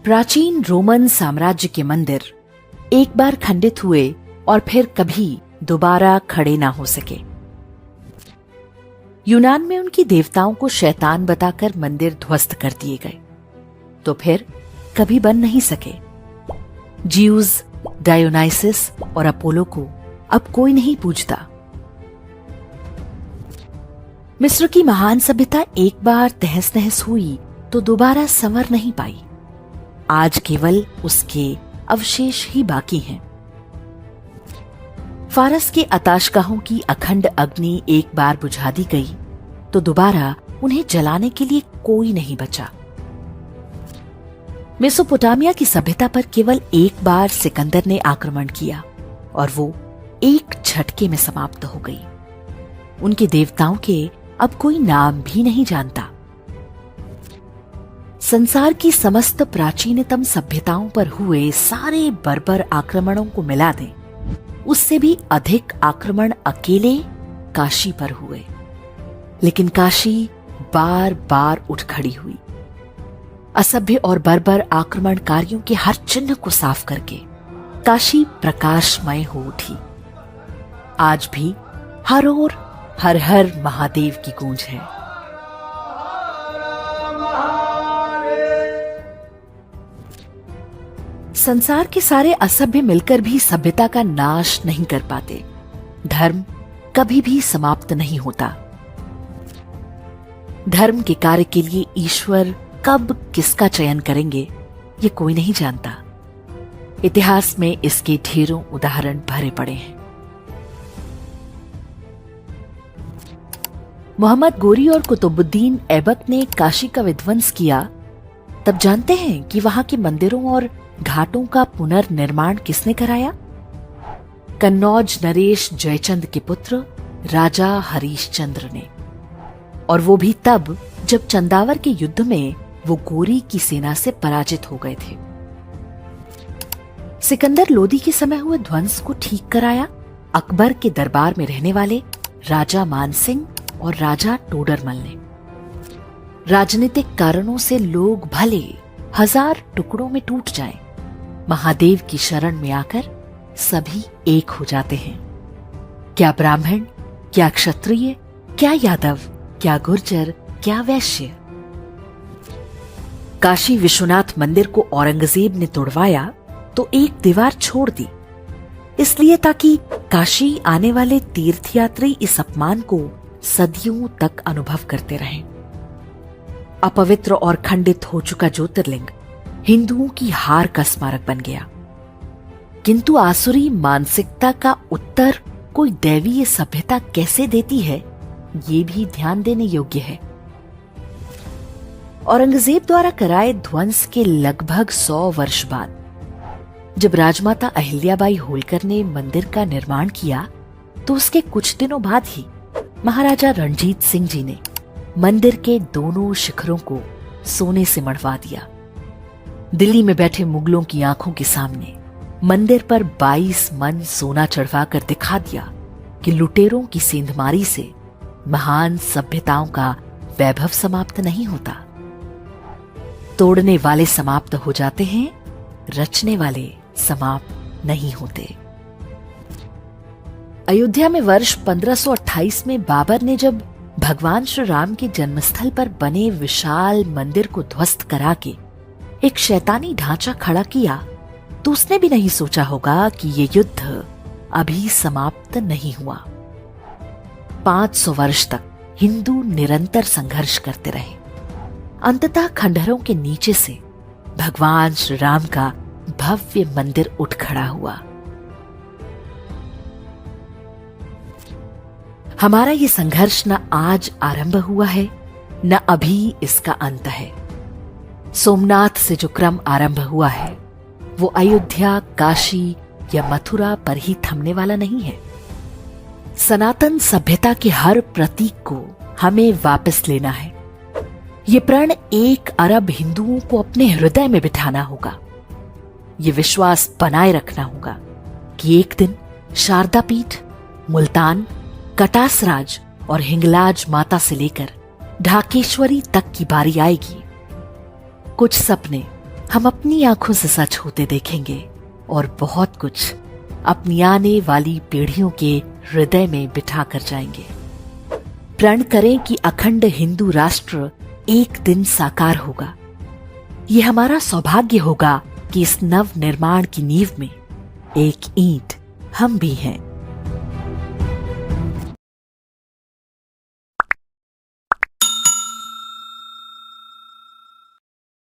प्राचीन रोमन साम्राज्य के मंदिर एक बार खंडित हुए और फिर कभी दोबारा खड़े ना हो सके। यूनान में उनकी देवताओं को शैतान बताकर मंदिर ध्वस्त कर दिए गए, तो फिर कभी बन नहीं सके। ज्यूज, डायोनाइसिस और अपोलो को अब कोई नहीं पूजता। मिस्र की महान सभ्यता एक बार तहस नहस हुई तो दोबारा संवर नहीं पाई। आज केवल उसके अवशेष ही बाकी हैं। फारस के आताशगाहों की अखंड अग्नि एक बार बुझा दी गई तो दोबारा उन्हें जलाने के लिए कोई नहीं बचा। मेसोपोटामिया की सभ्यता पर केवल एक बार सिकंदर ने आक्रमण किया और वो एक झटके में समाप्त हो गई। उनके देवताओं के अब कोई नाम भी नहीं जानता। संसार की समस्त प्राचीनतम सभ्यताओं पर हुए सारे बर्बर आक्रमणों को मिला दें, उससे भी अधिक आक्रमण अकेले काशी पर हुए। लेकिन काशी बार बार उठ खड़ी हुई। असभ्य और बर्बर आक्रमणकारियों के हर चिन्ह को साफ करके काशी प्रकाशमय हो उठी। आज भी हर ओर हर हर महादेव की गूंज है। संसार के सारे असभ्य मिलकर भी सभ्यता का नाश नहीं कर पाते। धर्म कभी भी समाप्त नहीं होता। धर्म के कार्य के लिए ईश्वर कब किसका चयन करेंगे, ये कोई नहीं जानता। इतिहास में इसके ढेरों उदाहरण भरे पड़े हैं। मोहम्मद गोरी और कुतुबुद्दीन ऐबक ने काशी का विध्वंस किया, तब जानते हैं कि वहां के मंदिरों और घाटों का पुनर्निर्माण किसने कराया? कन्नौज नरेश जयचंद के पुत्र राजा हरीशचंद्र ने। और वो भी तब जब चंदावर के युद्ध में वो गोरी की सेना से पराजित हो गए थे। सिकंदर लोदी के समय हुए ध्वंस को ठीक कराया अकबर के दरबार में रहने वाले राजा मानसिंह और राजा टोडरमल ने। राजनीतिक कारणों से लोग भले 1000 टुकड़ों में टूट जाएं, महादेव की शरण में आकर सभी एक हो जाते हैं। क्या ब्राह्मण, क्या क्षत्रिय, क्या यादव, क्या गुर्जर, क्या वैश्य। काशी विश्वनाथ मंदिर को औरंगजेब ने तोड़वाया तो एक दीवार छोड़ दी, इसलिए ताकि काशी आने वाले तीर्थयात्री इस अपमान को सदियों तक अनुभव करते रहें। अपवित्र और खंडित हो चुका ज्योतिर्लिंग हिंदुओं की हार का स्मारक बन गया। किंतु आसुरी मानसिकता का उत्तर कोई दैवीय सभ्यता कैसे देती है, ये भी ध्यान देने योग्य है। औरंगजेब द्वारा कराए ध्वंस के लगभग 100 वर्ष बाद जब राजमाता अहिल्याबाई होलकर ने मंदिर का निर्माण किया, तो उसके कुछ दिनों बाद ही महाराजा रणजीत सिंह जी ने मंदिर के दोनों शिखरों को सोने से मढ़वा दिया। दिल्ली में बैठे मुगलों की आंखों के सामने मंदिर पर 22 मन सोना चढ़वाकर दिखा दिया कि लुटेरों की सेंधमारी से महान सभ्यताओं का वैभव समाप्त नहीं होता। तोड़ने वाले समाप्त हो जाते हैं, रचने वाले समाप्त नहीं होते। अयोध्या में वर्ष 1528 में बाबर ने जब भगवान श्री राम के जन्मस्थल पर बने विशाल मंदिर को ध्वस्त करा के एक शैतानी ढांचा खड़ा किया, तो उसने भी नहीं सोचा होगा कि ये युद्ध अभी समाप्त नहीं हुआ। 500 वर्ष तक हिंदू निरंतर संघर्ष करते रहे। अंततः खंडहरों के नीचे से भगवान श्री राम का भव्य मंदिर उठ खड़ा हुआ। हमारा ये संघर्ष न आज आरंभ हुआ है, न अभी इसका अंत है। सोमनाथ से जो क्रम आरंभ हुआ है, वो अयोध्या, काशी या मथुरा पर ही थमने वाला नहीं है। सनातन सभ्यता के हर प्रतीक को हमें वापस लेना है। ये प्रण 1 अरब हिंदुओं को अपने हृदय में बिठाना होगा। ये विश्वास बनाए रखना होगा कि एक दिन शारदा पीठ, मुल्तान, कटासराज और हिंगलाज माता से लेकर ढाकेश्वरी तक की बारी आएगी। कुछ सपने हम अपनी आंखों से सच होते देखेंगे और बहुत कुछ अपनी आने वाली पीढ़ियों के हृदय में बिठा कर जाएंगे। प्रण करें कि अखंड हिंदू राष्ट्र एक दिन साकार होगा। ये हमारा सौभाग्य होगा कि इस नव निर्माण की नींव में एक ईंट हम भी हैं।